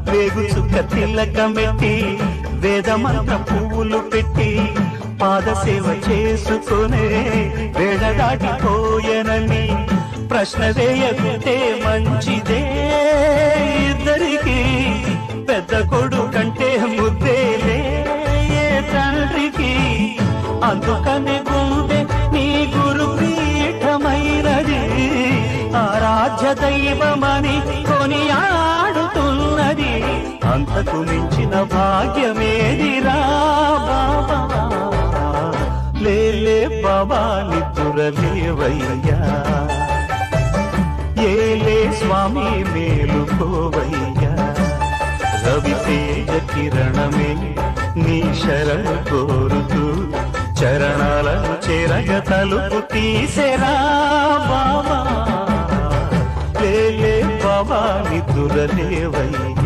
వేగు చుక్క తిలకమెట్టి వేదమంత్ర పువ్వులు పెట్టి పాదసేవ చేసుకునే వేళ దాటిపోయనని ప్రశ్న వేయకుంటే మంచిదే ఇద్దరికి పెద్ద కొడుకంటే ముద్దేలే ఏ తండ్రికి అందుకనే గుండె నీ గురు పీఠమైనది ఆరాధ్య దైవమని కొనియాడుతున్నది అంతకు మించిన భాగ్యమేదిరా బాబా లేలే బాబా నిద్దురలేవయ్యా ఏలే స్వామి మేలుకోవయ్యా రవి తేజ కిరణమే నీ శరణు కోరుతూ చరణాలను చెరగ తలుపు తీసెరా బాబా లేలే బాబా నిద్దురలేవయ్యా